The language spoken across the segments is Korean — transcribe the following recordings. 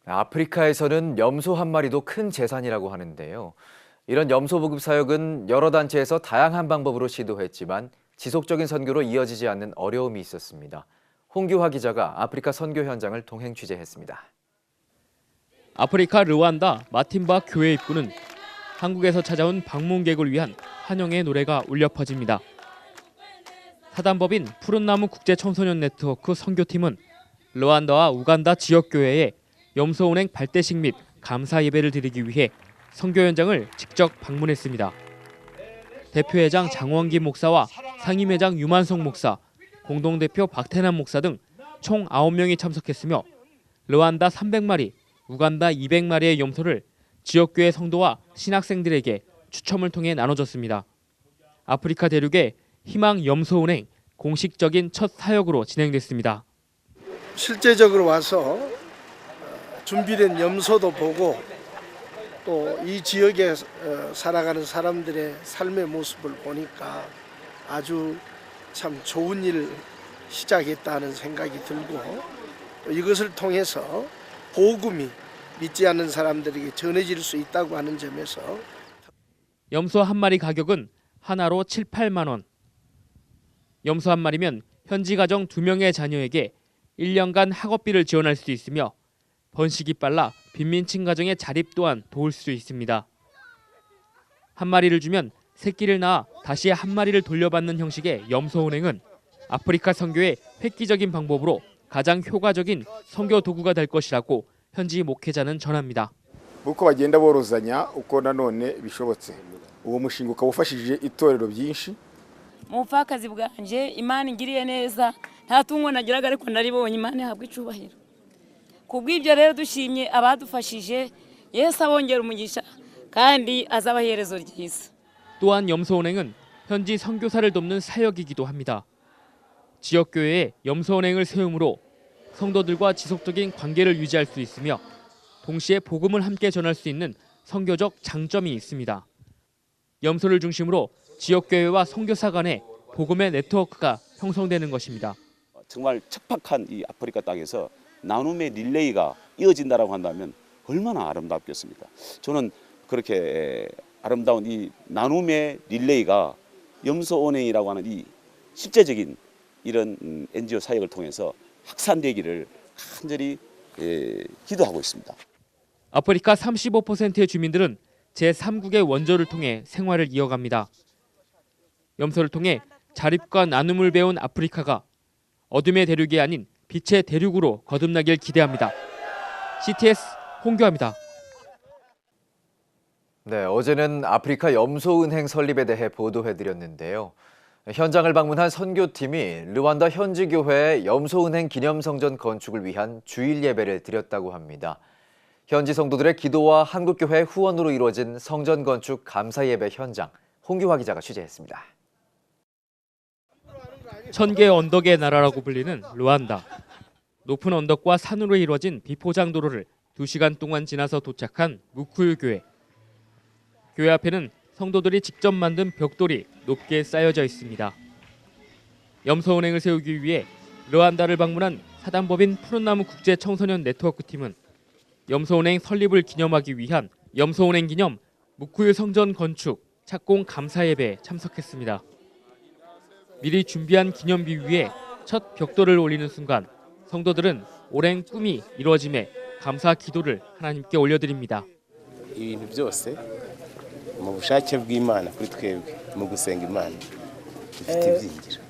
아프리카에서는 염소 한 마리도 큰 재산이라고 하는데요. 이런 염소 보급 사역은 여러 단체에서 다양한 방법으로 시도했지만 지속적인 선교로 이어지지 않는 어려움이 있었습니다. 홍규화 기자가 아프리카 선교 현장을 동행 취재했습니다. 아프리카 르완다 마틴바 교회 입구는 한국에서 찾아온 방문객을 위한 환영의 노래가 울려 퍼집니다. 사단법인 푸른나무 국제청소년 네트워크 선교팀은 르완다와 우간다 지역교회에 염소 운행 발대식 및 감사 예배를 드리기 위해 선교 현장을 직접 방문했습니다. 대표회장 장원기 목사와 상임회장 유만성 목사, 공동대표 박태남 목사 등 총 9명이 참석했으며 르완다 300마리, 우간다 200마리의 염소를 지역교회 성도와 신학생들에게 추첨을 통해 나눠줬습니다. 아프리카 대륙의 희망 염소 운행 공식적인 첫 사역으로 진행됐습니다. 실제적으로 와서 준비된 염소도 보고 또 이 지역에 살아가는 사람들의 삶의 모습을 보니까 아주 참 좋은 일 시작했다는 생각이 들고 또 이것을 통해서 복음이 믿지 않는 사람들에게 전해질 수 있다고 하는 점에서 염소 한 마리 가격은 하나로 7, 8만 원. 염소 한 마리면 현지 가정 2명의 자녀에게 1년간 학업비를 지원할 수 있으며 번식이 빨라 빈민층 가정의 자립 또한 도울 수 있습니다. 한 마리를 주면 새끼를 낳아 다시 한 마리를 돌려받는 형식의 염소 운행은 아프리카 선교의 획기적인 방법으로 가장 효과적인 선교 도구가 될 것이라고 현지 목회자는 전합니다. uko bagenda borozanya uko nanone bishobotse uwo mushinga ukaba ufashije itorero byinshi mu bupfakazi bwanje Imana ingiriye neza nta tungo nagiraga ariko naribonye Imana ihabwa icubahiro kubw'ibyo rero dushimye abadufashije Yesu abongera umugisha kandi azabaha 이herezo ryiza. 또한 염소 운행은 현지 선교사를 돕는 사역이기도 합니다. 지역교회에 염소 운행을 세움으로 성도들과 지속적인 관계를 유지할 수 있으며 동시에 복음을 함께 전할 수 있는 선교적 장점이 있습니다. 염소를 중심으로 지역교회와 선교사 간의 복음의 네트워크가 형성되는 것입니다. 정말 척박한 이 아프리카 땅에서 나눔의 릴레이가 이어진다라고 한다면 얼마나 아름답겠습니까? 저는 그렇게 아름다운 이 나눔의 릴레이가 염소 운행이라고 하는 이 실제적인 이런 NGO 사역을 통해서 확산되기를 간절히 기도하고 있습니다. 아프리카 35%의 주민들은 제3국의 원조를 통해 생활을 이어갑니다. 염소를 통해 자립과 나눔을 배운 아프리카가 어둠의 대륙이 아닌 빛의 대륙으로 거듭나길 기대합니다. CTS 홍규화입니다. 네, 어제는 아프리카 염소은행 설립에 대해 보도해드렸는데요. 현장을 방문한 선교팀이 르완다 현지 교회에 염소은행 기념성전 건축을 위한 주일 예배를 드렸다고 합니다. 현지 성도들의 기도와 한국교회 후원으로 이루어진 성전 건축 감사 예배 현장, 홍규화 기자가 취재했습니다. 천개 언덕의 나라라고 불리는 르완다. 높은 언덕과 산으로 이루어진 비포장 도로를 2시간 동안 지나서 도착한 무쿠유 교회. 교회 앞에는 성도들이 직접 만든 벽돌이 높게 쌓여져 있습니다. 염소 운행을 세우기 위해 르완다를 방문한 사단법인 푸른나무 국제청소년 네트워크 팀은 염소 운행 설립을 기념하기 위한 염소 운행 기념 무쿠유 성전 건축 착공 감사 예배에 참석했습니다. 미리 준비한 기념비 위에 첫 벽돌을 올리는 순간 성도들은 오랜 꿈이 이루어짐에 감사 기도를 하나님께 올려드립니다. ibintu byose mu bushake bw'Imana kuri twebwe mu gusenga Imana dufite ibyiringiro.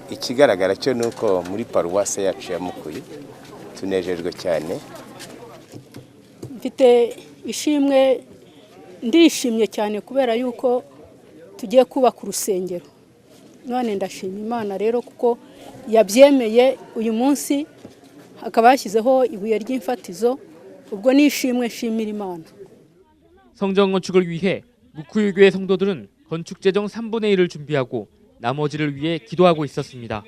Ikigaragara cyo nuko muri paruwase yacu ya Mukuyu tunejejwe cyane. Mfite ishimwe ndishimye cyane kubera yuko tugiye kubaka urusengero. None ndashima Imana rero kuko yabyemeye uyu munsi akaba yashyizeho ibuye ry'imfatizo ubwo nishimwe shimira Imana. 성전 건축을 위해 무쿠유 교회 성도들은 건축 재정 3분의 1을 준비하고 나머지를 위해 기도하고 있었습니다.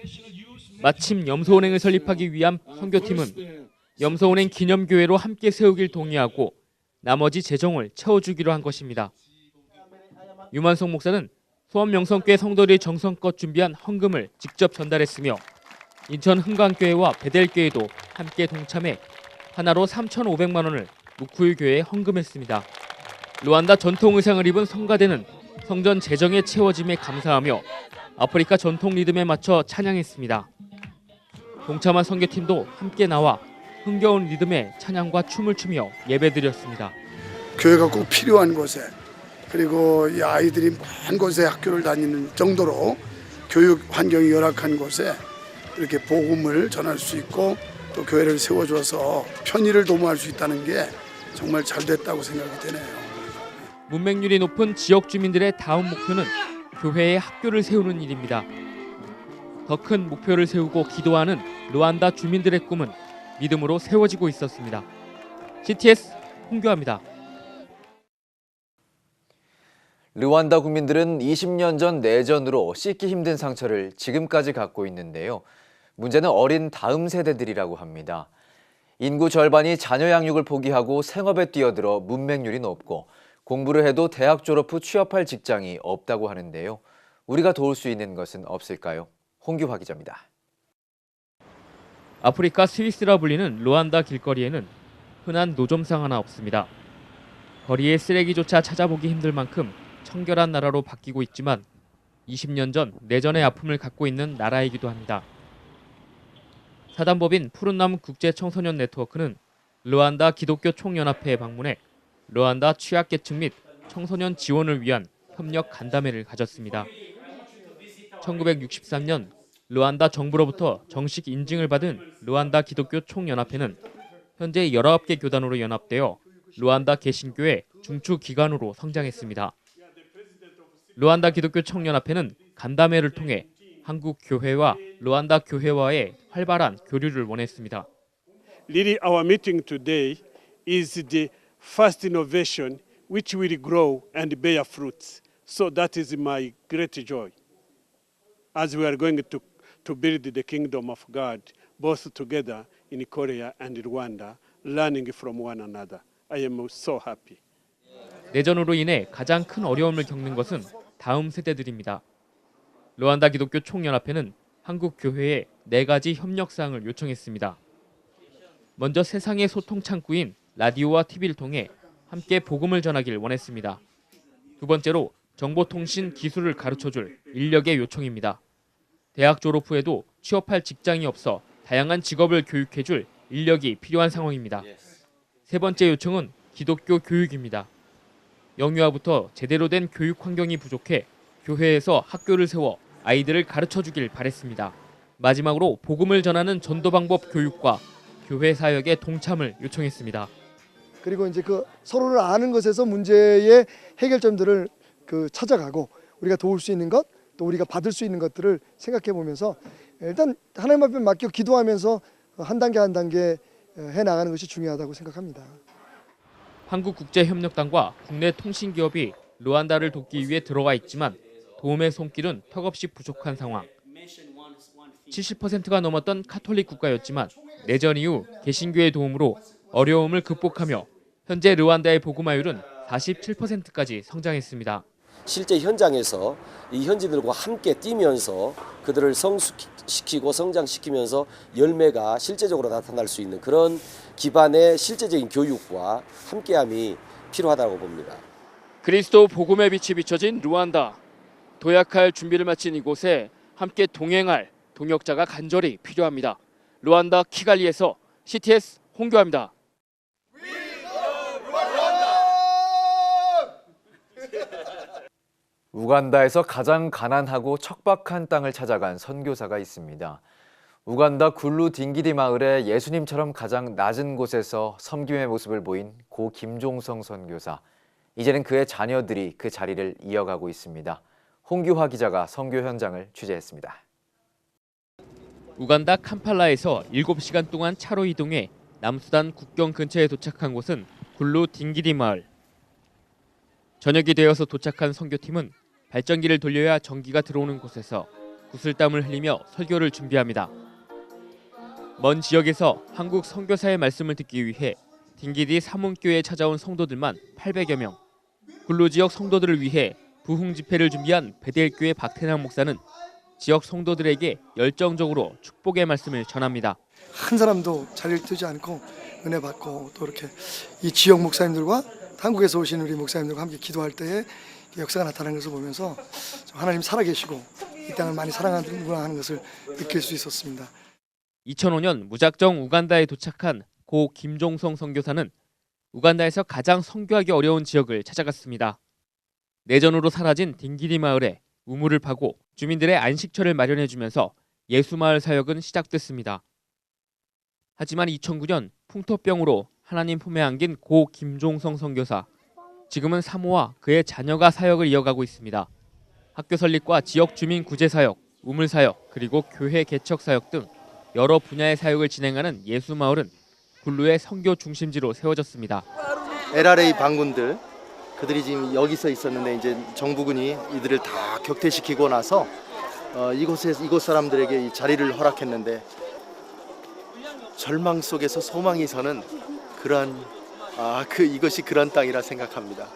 마침 염소 운행을 설립하기 위한 선교팀은 염소 운행 기념교회로 함께 세우길 동의하고 나머지 재정을 채워주기로 한 것입니다. 유만성 목사는 소원명성교회 성도들이 정성껏 준비한 헌금을 직접 전달했으며 인천 흥광교회와 베델교회도 함께 동참해 하나로 3,500만 원을 무쿠유 교회에 헌금했습니다. 루안다 전통 의상을 입은 성가대는 성전 재정의 채워짐에 감사하며 아프리카 전통 리듬에 맞춰 찬양했습니다. 동참한 선교팀도 함께 나와 흥겨운 리듬에 찬양과 춤을 추며 예배드렸습니다. 교회가 꼭 필요한 곳에, 그리고 이 아이들이 먼 곳에 학교를 다니는 정도로 교육 환경이 열악한 곳에 이렇게 복음을 전할 수 있고 또 교회를 세워줘서 편의를 도모할 수 있다는 게 정말 잘 됐다고 생각이 되네요. 문맹률이 높은 지역 주민들의 다음 목표는 교회에 학교를 세우는 일입니다. 더 큰 목표를 세우고 기도하는 루안다 주민들의 꿈은 믿음으로 세워지고 있었습니다. CTS 홍교아입니다. 르완다 국민들은 20년 전 내전으로 씻기 힘든 상처를 지금까지 갖고 있는데요. 문제는 어린 다음 세대들이라고 합니다. 인구 절반이 자녀 양육을 포기하고 생업에 뛰어들어 문맹률이 높고 공부를 해도 대학 졸업 후 취업할 직장이 없다고 하는데요. 우리가 도울 수 있는 것은 없을까요? 홍규화 기자입니다. 아프리카 스위스라 불리는 루안다 길거리에는 흔한 노점상 하나 없습니다. 거리에 쓰레기조차 찾아보기 힘들 만큼 청결한 나라로 바뀌고 있지만 20년 전 내전의 아픔을 갖고 있는 나라이기도 합니다. 사단법인 푸른나무 국제청소년 네트워크는 루안다 기독교 총연합회에 방문해 루안다 취약계층 및 청소년 지원을 위한 협력 간담회를 가졌습니다. 1963년 루안다 정부로부터 정식 인증을 받은 루안다 기독교 총연합회는 현재 19개 교단으로 연합되어 루안다 개신교회 중추 기관으로 성장했습니다. 루안다 기독교 총연합회는 간담회를 통해 한국 교회와 루안다 교회와의 활발한 교류를 원했습니다. Really, our meeting today is the first innovation which will grow and bear fruits. So that is my great joy. As we are going to build the kingdom of God, both together in Korea and Rwanda, learning from one another. I am so happy. 내전으로 인해 가장 큰 어려움을 겪는 것은 다음 세대들입니다. 루안다 기독교 총연합회는 한국 교회에 4가지 협력 사항을 요청했습니다. 먼저 세상의 소통 창구인 라디오와 TV를 통해 함께 복음을 전하길 원했습니다. 두 번째로 정보통신 기술을 가르쳐줄 인력의 요청입니다. 대학 졸업 후에도 취업할 직장이 없어 다양한 직업을 교육해줄 인력이 필요한 상황입니다. 세 번째 요청은 기독교 교육입니다. 영유아부터 제대로 된 교육 환경이 부족해 교회에서 학교를 세워 아이들을 가르쳐주길 바랬습니다. 마지막으로 복음을 전하는 전도 방법 교육과 교회 사역의 동참을 요청했습니다. 그리고 이제 그 서로를 아는 것에서 문제의 해결점들을 찾아가고 우리가 도울 수 있는 것, 또 우리가 받을 수 있는 것들을 생각해 보면서 일단 하나님 앞에 맡겨 기도하면서 한 단계 한 단계 해 나가는 것이 중요하다고 생각합니다. 한국국제협력단과 국내 통신기업이 루안다를 돕기 위해 들어와 있지만 도움의 손길은 턱없이 부족한 상황. 70%가 넘었던 카톨릭 국가였지만 내전 이후 개신교의 도움으로 어려움을 극복하며 현재 르완다의 복음화율은 47%까지 성장했습니다. 실제 현장에서 이 현지들과 함께 뛰면서 그들을 성숙시키고 성장시키면서 열매가 실제적으로 나타날 수 있는 그런 기반의 실제적인 교육과 함께함이 필요하다고 봅니다. 그리스도 복음의 빛이 비춰진 루안다. 도약할 준비를 마친 이곳에 함께 동행할 동역자가 간절히 필요합니다. 루안다 키갈리에서 CTS 홍교아입니다. 우간다에서 가장 가난하고 척박한 땅을 찾아간 선교사가 있습니다. 우간다 굴루 딩기디 마을의 예수님처럼 가장 낮은 곳에서 섬김의 모습을 보인 고 김종성 선교사. 이제는 그의 자녀들이 그 자리를 이어가고 있습니다. 홍규화 기자가 선교 현장을 취재했습니다. 우간다 캄팔라에서 7시간 동안 차로 이동해 남수단 국경 근처에 도착한 곳은 굴루 딩기디 마을. 저녁이 되어서 도착한 선교팀은 발전기를 돌려야 전기가 들어오는 곳에서 구슬땀을 흘리며 설교를 준비합니다. 먼 지역에서 한국 선교사의 말씀을 듣기 위해 딩기디 사문교에 찾아온 성도들만 800여 명. 굴루 지역 성도들을 위해 부흥 집회를 준비한 베델교회 박태남 목사는 지역 성도들에게 열정적으로 축복의 말씀을 전합니다. 한 사람도 자리를 뜨지 않고 은혜 받고 또 이렇게 이 지역 목사님들과 한국에서 오신 우리 목사님들과 함께 기도할 때에 역사가 나타나는 것을 보면서 하나님 살아계시고 이 땅을 많이 사랑하는구나 하는 것을 느낄 수 있었습니다. 2005년 무작정 우간다에 도착한 고 김종성 선교사는 우간다에서 가장 선교하기 어려운 지역을 찾아갔습니다. 내전으로 사라진 딩기리 마을에 우물을 파고 주민들의 안식처를 마련해주면서 예수마을 사역은 시작됐습니다. 하지만 2009년 풍토병으로 하나님 품에 안긴 고 김종성 선교사. 지금은 사모와 그의 자녀가 사역을 이어가고 있습니다. 학교 설립과 지역 주민 구제 사역, 우물 사역, 그리고 교회 개척 사역 등 여러 분야의 사역을 진행하는 예수마을은 굴루의 선교 중심지로 세워졌습니다. LRA 반군들 그들이 지금 여기서 있었는데 이제 정부군이 이들을 다 격퇴시키고 나서 이곳 사람들에게 이 자리를 허락했는데 절망 속에서 소망이 서는 이것이 그런 땅이라 생각합니다.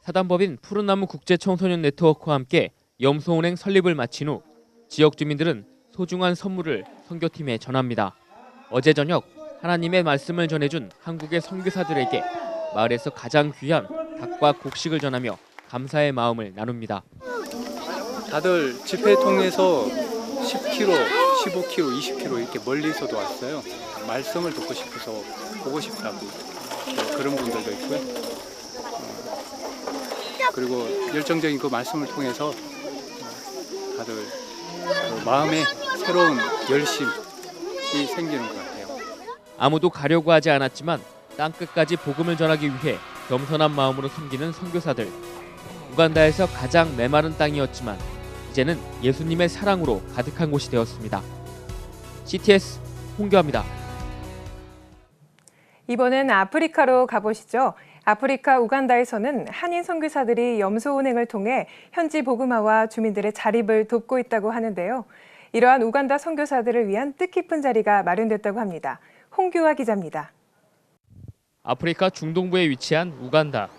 사단법인 푸른나무 국제청소년 네트워크와 함께 염소은행 설립을 마친 후 지역 주민들은 소중한 선물을 선교팀에 전합니다. 어제 저녁 하나님의 말씀을 전해준 한국의 선교사들에게 마을에서 가장 귀한 닭과 곡식을 전하며 감사의 마음을 나눕니다. 다들 집회 통해서 10km, 15km, 20km 이렇게 멀리서도 왔어요. 말씀을 듣고 싶어서 보고 싶다고 그런 분들도 있고요. 그리고 열정적인 그 말씀을 통해서 다들 마음에 새로운 열심이 생기는 것 같아요. 아무도 가려고 하지 않았지만 땅끝까지 복음을 전하기 위해 겸손한 마음으로 섬기는 선교사들. 우간다에서 가장 메마른 땅이었지만 이제는 예수님의 사랑으로 가득한 곳이 되었습니다. CTS 홍교합니다. 이번엔 아프리카로 가보시죠. 아프리카 우간다에서는 한인 선교사들이 염소은행을 통해 현지 복음화와 주민들의 자립을 돕고 있다고 하는데요. 이러한 우간다 선교사들을 위한 뜻깊은 자리가 마련됐다고 합니다. 홍규화 기자입니다. 아프리카 중동부에 위치한 우간다.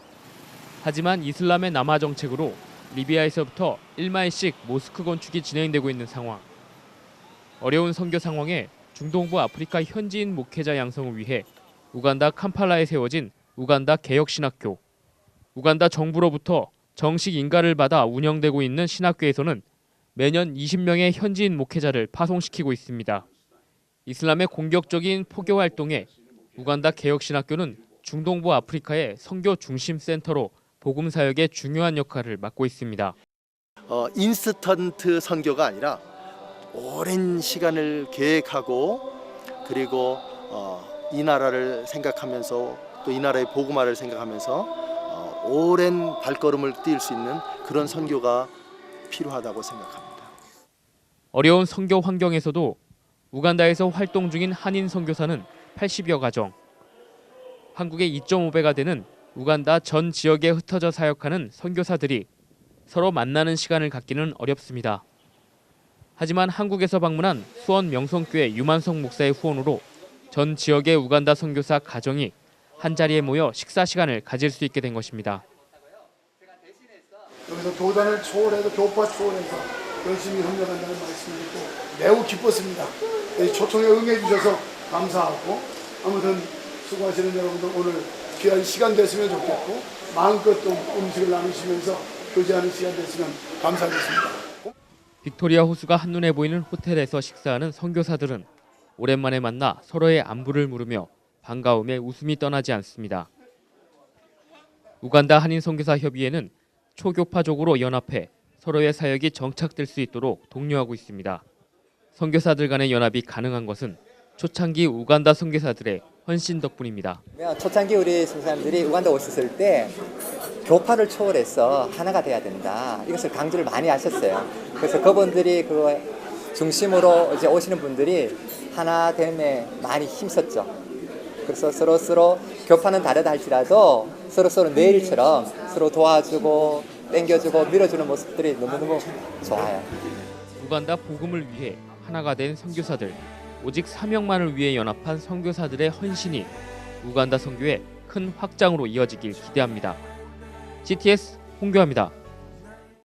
하지만 이슬람의 남하 정책으로 리비아에서부터 1마일씩 모스크 건축이 진행되고 있는 상황. 어려운 선교 상황에 중동부 아프리카 현지인 목회자 양성을 위해 우간다 캄팔라에 세워진 우간다 개혁신학교. 우간다 정부로부터 정식 인가를 받아 운영되고 있는 신학교에서는 매년 20명의 현지인 목회자를 파송시키고 있습니다. 이슬람의 공격적인 포교 활동에 우간다 개혁신학교는 중동부 아프리카의 선교 중심 센터로 복음 사역의 중요한 역할을 맡고 있습니다. 인스턴트 선교가 아니라 오랜 시간을 계획하고 그리고 이 나라를 생각하면서 또 이 나라의 복음화를 생각하면서 오랜 발걸음을 뛸 수 있는 그런 선교가 필요하다고 생각합니다. 어려운 선교 환경에서도 우간다에서 활동 중인 한인 선교사는 80여 가정. 한국의 2.5배가 되는 우간다 전 지역에 흩어져 사역하는 선교사들이 서로 만나는 시간을 갖기는 어렵습니다. 하지만 한국에서 방문한 수원 명성교회 유만성 목사의 후원으로 전 지역의 우간다 선교사 가정이 한자리에 모여 식사 시간을 가질 수 있게 된 것입니다. 여기서 교단을 초월해서 교파 초월해서 열심히 협력한다는 말씀을 듣고 매우 기뻤습니다. 초청에 응해 주셔서 감사하고 아무튼 수고하시는 여러분들 오늘 귀한 시간 됐으면 좋겠고 마음껏 좀 음식을 나누시면서 교제하는 시간 됐으면 감사하겠습니다. 빅토리아 호수가 한눈에 보이는 호텔에서 식사하는 선교사들은 오랜만에 만나 서로의 안부를 물으며 반가움에 웃음이 떠나지 않습니다. 우간다 한인 선교사 협의회는 초교파적으로 연합해 서로의 사역이 정착될 수 있도록 독려하고 있습니다. 선교사들 간의 연합이 가능한 것은 초창기 우간다 선교사들의 헌신 덕분입니다. 초창기 우리 선교사님들이 우간다 오셨을 때 교파를 초월해서 하나가 돼야 된다. 이것을 강조를 많이 하셨어요. 그래서 그분들이 그 중심으로 이제 오시는 분들이 하나 됨에 많이 힘썼죠. 그래서 서로 교파는 다르다 할지라도 서로 내일처럼 서로 도와주고 땡겨주고 밀어주는 모습들이 너무너무 좋아요. 우간다 복음을 위해 하나가 된 선교사들, 오직 사명만을 위해 연합한 선교사들의 헌신이 우간다 선교의 큰 확장으로 이어지길 기대합니다. CTS 홍교합니다.